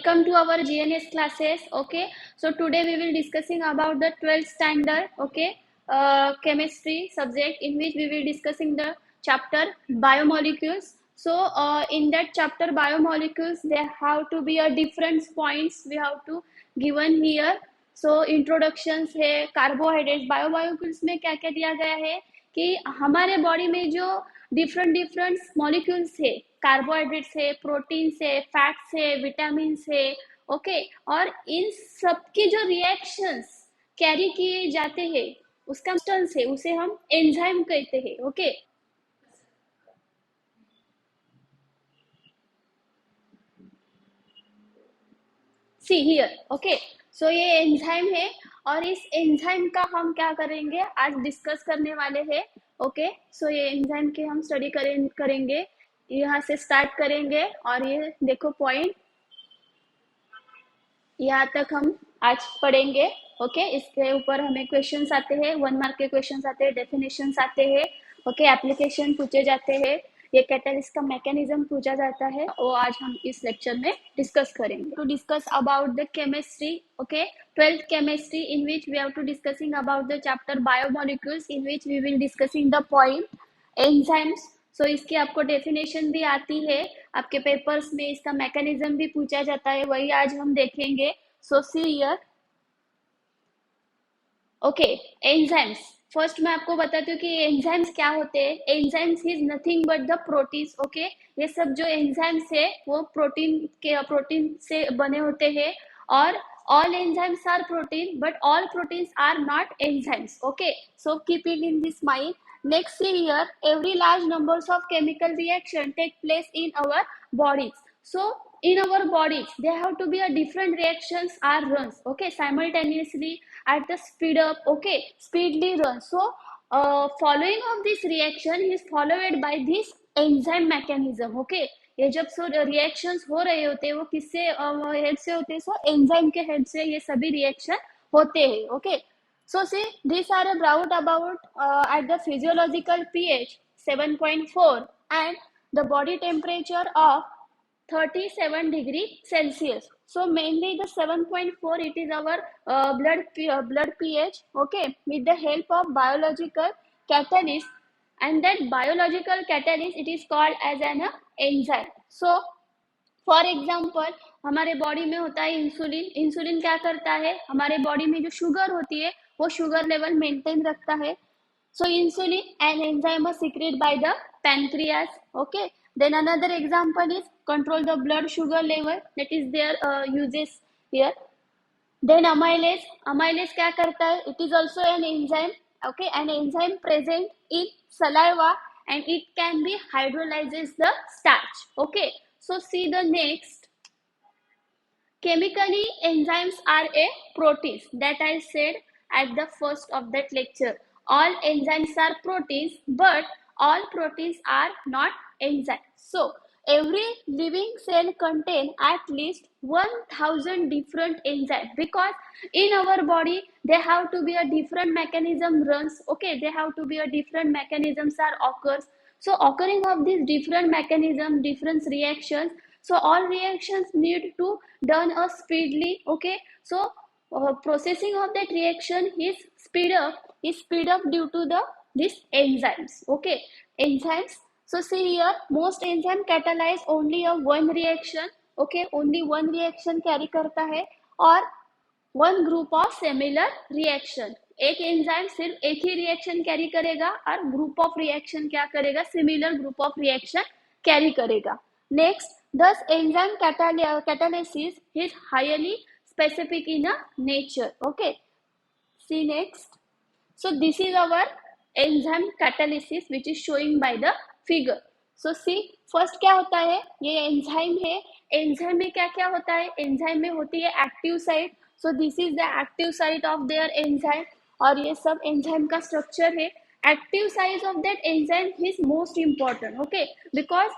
Welcome to our GNS classes. Okay, so today we will discussing about the 12th standard, okay, chemistry subject, in which we will discussing the chapter biomolecules. So in that chapter biomolecules, there have to be a different points we have to given here. So introductions है, carbohydrate, biomolecules में क्या क्या दिया गया है कि हमारे body में जो डिफरेंट डिफरेंट मॉलिक्यूल्स है, कार्बोहाइड्रेट्स है, प्रोटीन्स है, फैट्स है, विटामिन है, ओके, और इन सबकी जो रिएक्शंस कैरी किए जाते हैं उसका सब्सटेंस है, उसे हम एंजाइम कहते हैं. Okay, C here. ओके, सो ये एंजाइम है और इस एंजाइम का हम क्या करेंगे आज डिस्कस करने वाले हैं. ओके, सो ये एंजाइम के हम स्टडी करेंगे, यहाँ से स्टार्ट करेंगे. और ये देखो पॉइंट, यहाँ तक हम आज पढ़ेंगे. ओके, इसके ऊपर हमें क्वेश्चंस आते हैं, 1 मार्क के क्वेश्चंस आते हैं, डेफिनेशंस आते हैं, ओके, एप्लीकेशन पूछे जाते हैं, ये कैटलिस्ट का मैकेनिज्म पूछा जाता है, वो आज हम इस लेक्चर में डिस्कस करेंगे. To discuss about the chemistry, okay, 12th chemistry, in which we have to discussing about the chapter biomolecules, in which we will discussing the point enzymes. So इसकी आपको डेफिनेशन भी आती है, आपके पेपर्स में इसका मैकेनिज्म भी पूछा जाता है, वही आज हम देखेंगे. So see here. Okay, enzymes. First मैं आपको बताती हूँ कि एंजाइम्स क्या होते हैं. Enzymes is nothing but the proteins. Okay, ये सब जो एंजाइम्स है वो प्रोटीन से बने होते हैं. और all enzymes are protein but all proteins are not enzymes. Okay, so keep it in this mind. Next, see here, every large numbers of chemical reaction take place in our bodies. So in our bodies there have to be a different reactions are runs, okay, simultaneously at the speed up, okay, speedily run. So following of this reaction is followed by this enzyme mechanism. Okay, ये जब सो reactions हो रहे होते हैं वो किससे head से होते हैं, सो एंजाइम के हेड से ये सभी रिएक्शन होते हैं. Okay, so see this are brought about at the physiological pH 7.4 and the body temperature of 37 degree Celsius. So mainly the 7.4 it is our blood pH. Okay, with the help of biological catalyst, and that biological catalyst it is called as an enzyme. So for example हमारे body में होता है insulin. Insulin क्या करता है, हमारे body में जो शुगर होती है वो शुगर लेवल मेंटेन रखता है. So insulin and enzyme are secreted by the pancreas. Okay. Then another example is control the blood sugar level. That is their uses here. Then amylase. Amylase क्या करता है? It is also an enzyme. Okay, an enzyme present in saliva and it can be hydrolyzes the starch. Okay. So see the next. Chemically, enzymes are a proteins that I said at the first of that lecture. All enzymes are proteins, but all proteins are not enzymes. So every living cell contain at least 1000 different enzymes, because in our body they have to be a different mechanism runs. Okay, they have to be a different mechanisms are occurs. So occurring of these different mechanism, different reactions, so all reactions need to done speedily. Okay, so processing of that reaction is speed up due to the these enzymes. Okay, enzymes. So see here, most enzyme catalyze only a one reaction. Okay, only one reaction carry करता है और one group of similar reaction. एक enzyme सिर्फ एक ही reaction carry करेगा और group of reaction क्या करेगा, similar group of reaction carry करेगा. Next, thus enzyme catalysis is highly specific in a nature. Okay, see next. So this is our enzyme catalysis which is showing by the figure. So see, first क्या होता है, ये enzyme है. Enzyme में क्या क्या होता है, एंजाइम में होती है active site. So this is the active site of their enzyme और ये सब एंजाइम का स्ट्रक्चर है. Active site of that enzyme is most important. Okay, because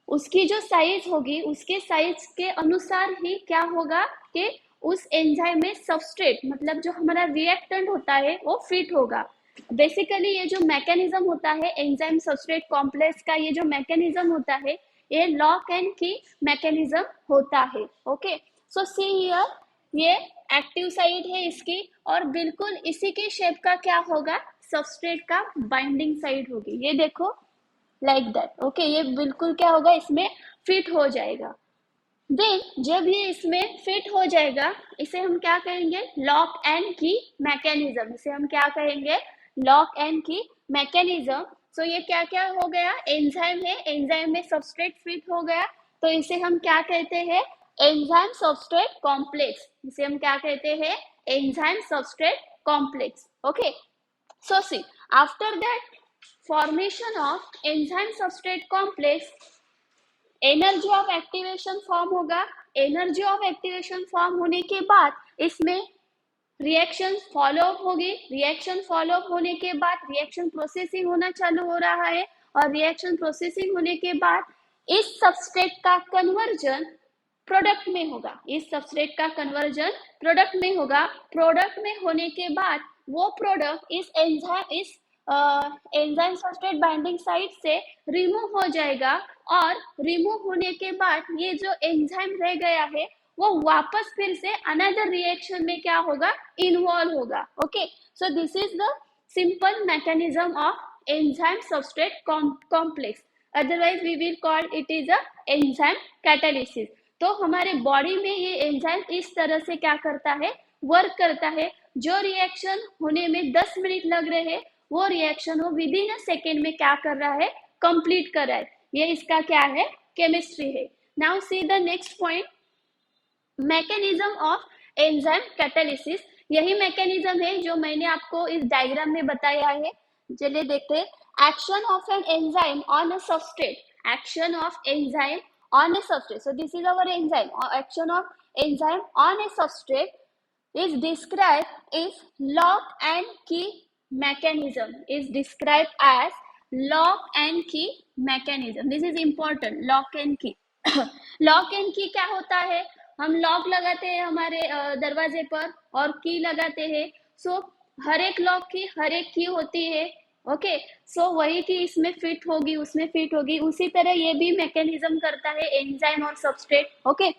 उसकी जो साइज होगी उसके साइज के अनुसार ही क्या होगा कि उस एंजाइम में सबस्ट्रेट मतलब जो हमारा रिएक्टेंट होता है वो फिट होगा. बेसिकली ये जो मैकेनिज्म होता है एंजाइम सबस्ट्रेट कॉम्प्लेक्स का, ये जो मैकेनिज्म होता है ये लॉक एंड की मैकेनिज्म होता है. ओके, सो सी हियर, ये एक्टिव साइट है इसकी, और बिल्कुल इसी के शेप का क्या होगा, सबस्ट्रेट का बाइंडिंग साइट होगी। ये देखो लाइक दैट, ओके, ये बिल्कुल क्या होगा, इसमें फिट हो जाएगा। देन जब ये इसमें फिट हो जाएगा, इसे हम क्या कहेंगे, लॉक एंड की मैकेनिज्म। इसे हम क्या कहेंगे, लॉक एंड की मैकेनिज्म। सो ये क्या क्या हो गया, एंजाइम है, एंजाइम में सबस्ट्रेट फिट हो गया, तो इसे हम क्या कहते हैं, एंजाइम सबस्ट्रेट कॉम्प्लेक्स। इसे हम क्या कहते हैं, enzyme substrate complex. Okay, so see after that formation of enzyme substrate complex, energy of activation form होगा। एनर्जी ऑफ एक्टिवेशन फॉर्म होने के बाद इसमें रिएक्शन फॉलो अप होगी। रिएक्शन फॉलो अप होने के बाद रिएक्शन प्रोसेसिंग होना चालू हो रहा है, और रिएक्शन प्रोसेसिंग होने के बाद इस सबस्ट्रेट का कन्वर्जन प्रोडक्ट में होगा। इस सबस्ट्रेट का कन्वर्जन प्रोडक्ट में होगा। प्रोडक्ट में होने के बाद वो प्रोडक्ट इस एंजाइम सबस्ट्रेट बाइंडिंग साइट से रिमूव हो जाएगा, और रिमूव होने के बाद ये जो एंजाइम रह गया है वो वापस फिर से अनदर रिएक्शन में क्या होगा, इन्वॉल्व होगा। Okay, so this is the simple mechanism of enzyme substrate complex, otherwise we will call it is a enzyme catalysis. तो हमारे बॉडी में ये एंजाइम इस तरह से क्या करता है, वर्क करता है। जो रिएक्शन होने में 10 मिनट लग रहे हैं, वो रिएक्शन वो विद इन अ सेकेंड में क्या कर रहा है, कंप्लीट कर रहा है। ये इसका क्या है, केमिस्ट्री है। Now see the next point, mechanism of enzyme catalysis. यही मैकेनिज्म है जो मैंने आपको इस डायग्राम में बताया है। चलिए देखते हैं, action of an enzyme on a substrate, action of enzyme on a substrate. So this is our enzyme, or action of enzyme on a substrate is described as lock and key mechanism, is described as lock and key mechanism. This is important, lock and key. Lock and की क्या होता है, हम lock लगाते हैं हमारे दरवाजे पर और की लगाते हैं। सो हर एक लॉक की हर एक की होती है। ओके, सो वही की इसमें फिट होगी, उसमें फिट होगी, उसी तरह ये भी मैकेनिज्म करता है एंजाइम और substrate. Okay,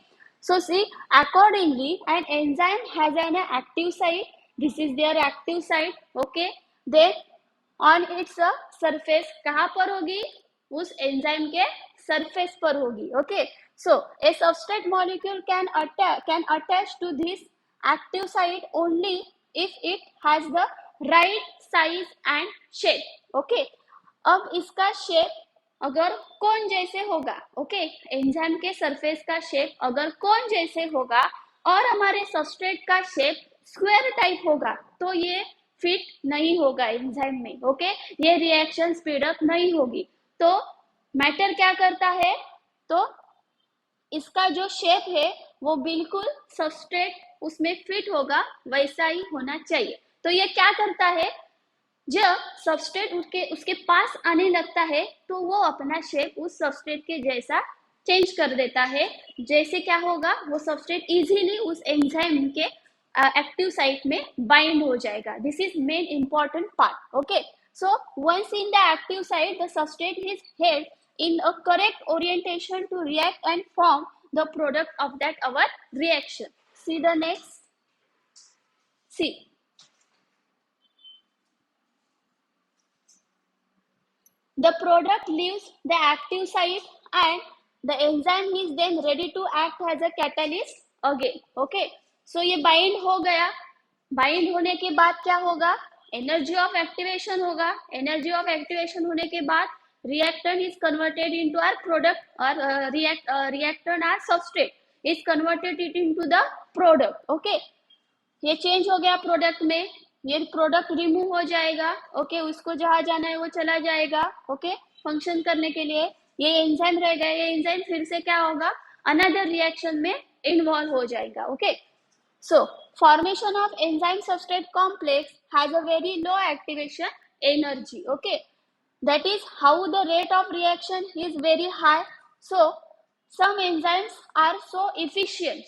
so see accordingly an enzyme has an active site, this is their active site. Okay, then on its surface, कहाँ पर होगी, उस एंजाइम के सरफेस पर होगी। Okay, so a substrate molecule can attach to this active site only if it has the right size and shape. Okay, अब इसका shape अगर कोन जैसे होगा, ओके, एंजाइम के सरफेस का शेप अगर कोन जैसे होगा और हमारे सबस्ट्रेट का शेप स्क्वायर टाइप होगा, तो ये फिट नहीं होगा एंजाइम में। ओके, ये रिएक्शन स्पीड अप नहीं होगी। तो मैटर क्या करता है, तो इसका जो शेप है वो बिल्कुल सबस्ट्रेट उसमें फिट होगा वैसा ही होना चाहिए। तो ये क्या करता है, जब सबस्ट्रेट उसके पास आने लगता है तो वो अपना शेप उस सबस्ट्रेट के जैसा चेंज कर देता है। जैसे क्या होगा, वो सबस्ट्रेट इजीली उस एंजाइम के एक्टिव साइट में बाइंड हो जाएगा। This is main important part. Okay, so once in the active site the substrate is held in a correct orientation to react and form the product of that our reaction. See the next. See, the product leaves the active site and the enzyme is then ready to act as a catalyst again. Okay, so ये bind हो गया, bind होने के बाद क्या होगा, energy of activation होगा। energy of activation होने के बाद reactant is converted into our product, or reactant or substrate is converted it into the product. Okay, ये चेंज हो गया प्रोडक्ट में, ये प्रोडक्ट रिमूव हो जाएगा। ओके, उसको जहां जाना है वो चला जाएगा। ओके, फंक्शन करने के लिए ये एंजाइम रह गया, ये एंजाइम फिर से क्या होगा, अनदर रिएक्शन में इन्वॉल्व हो जाएगा। Okay, so formation of enzyme substrate complex has a very low activation energy. Okay, that is how the rate of reaction is very high. So some enzymes are so efficient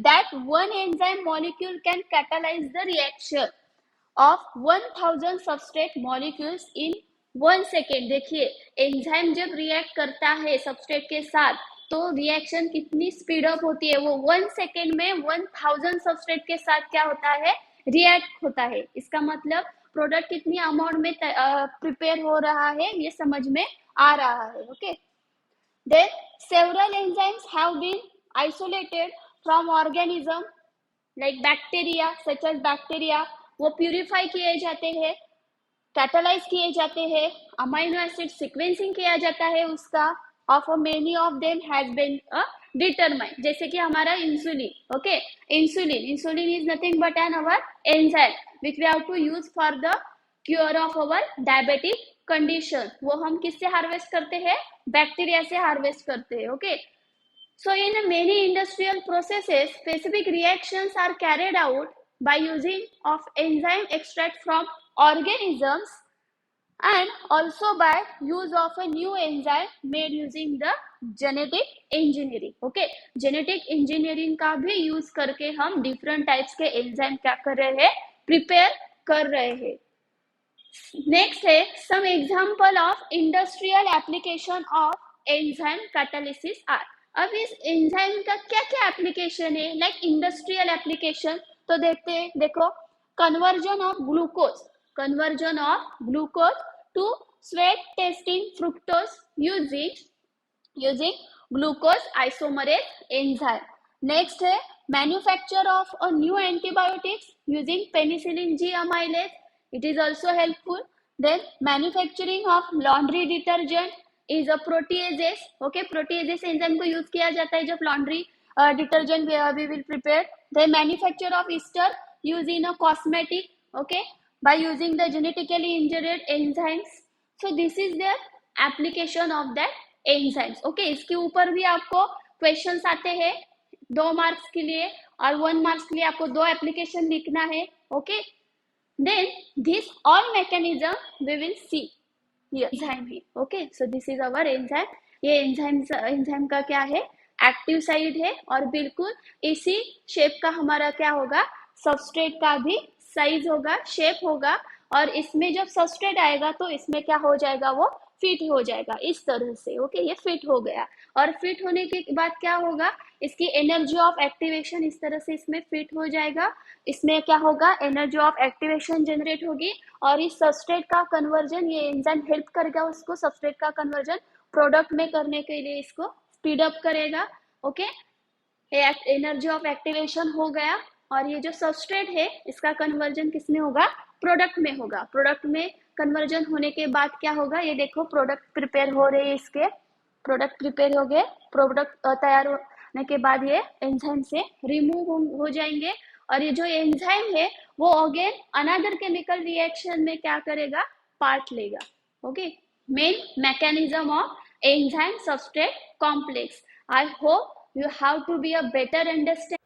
that one enzyme molecule can catalyze the reaction of 1000 substrate molecules in 1 second। देखिए, enzyme जब react करता है substrate के साथ तो reaction कितनी speed up होती है, वो 1 सेकेंड में 1000 सबस्ट्रेट के साथ क्या होता है, रिएक्ट होता है। इसका मतलब प्रोडक्ट कितनी अमाउंट में प्रिपेयर हो रहा है ये समझ में आ रहा है। Okay, then several enzymes have been isolated from organism like bacteria, such as bacteria, वो प्यूरिफाई किए जाते हैं, कैटालाइज किए जाते हैं, अमाइनो एसिड सीक्वेंसिंग किया जाता है उसका, of many of them has been determined, जैसे कि हमारा insulin. Okay, insulin is nothing but an our enzyme which we have to use for the cure of our diabetic condition. वो हम किससे हार्वेस्ट करते हैं, बैक्टीरिया से हार्वेस्ट करते हैं। Okay, so in many industrial processes, specific reactions are carried out by using of enzyme extract from organisms and also by use of a new enzyme made using the genetic engineering. Okay, genetic engineering का भी use करके हम different types के enzyme क्या कर रहे हैं, prepare कर रहे हैं। नेक्स्ट है some example of industrial application of enzyme catalysis are. अब इस एंजाइम का क्या क्या एप्लीकेशन है, लाइक इंडस्ट्रियल एप्लीकेशन, तो देखते हैं। देखो, conversion of glucose to sweet tasting fructose using glucose isomerase enzyme. Next है manufacture of a new antibiotics using penicillin G amylase, it is also helpful. Then manufacturing of laundry detergent is a proteases. Okay, proteases enzyme को use किया जाता है जब laundry detergent we will prepare. Then manufacture of ester used in a cosmetic, okay, by using the genetically engineered enzymes. So this is the application of that enzymes. Okay, इसके ऊपर भी आपको questions आते हैं 2 मार्क्स के लिए, और 1 marks के लिए आपको 2 एप्लीकेशन लिखना है। Okay, then this all mechanism we will see here enzyme है। okay, so this is our enzyme। ये एंजाइम का क्या है, एक्टिव साइड है, और बिल्कुल इसी शेप का हमारा क्या होगा, सबस्ट्रेट का भी साइज होगा, शेप होगा, और इसमें जब सबस्ट्रेट आएगा तो इसमें क्या हो जाएगा, वो फिट हो जाएगा इस तरह से। ओके, ये फिट हो गया, और फिट होने के बाद क्या होगा, इसकी एनर्जी ऑफ एक्टिवेशन इस तरह से इसमें फिट हो जाएगा, इसमें क्या होगा, एनर्जी ऑफ एक्टिवेशन जनरेट होगी, और इस सबस्ट्रेट का कन्वर्जन, ये एंजाइम हेल्प करेगा उसको सबस्ट्रेट का कन्वर्जन प्रोडक्ट में करने के लिए, इसको स्पीड अप करेगा। ओके, एनर्जी ऑफ एक्टिवेशन हो गया, और ये जो सबस्ट्रेट है इसका कन्वर्जन किसमें होगा, प्रोडक्ट में होगा। प्रोडक्ट में कन्वर्जन होने के बाद क्या होगा, ये देखो प्रोडक्ट प्रिपेयर हो रहे हैं, इसके प्रोडक्ट प्रिपेयर हो गए, प्रोडक्ट तैयार होने के बाद ये एंजाइम से रिमूव हो जाएंगे, और ये जो एंजाइम है वो अगेन अनदर केमिकल रिएक्शन में क्या करेगा, पार्ट लेगा। Okay, main mechanism of enzyme substrate complex. I hope you have to be a better understand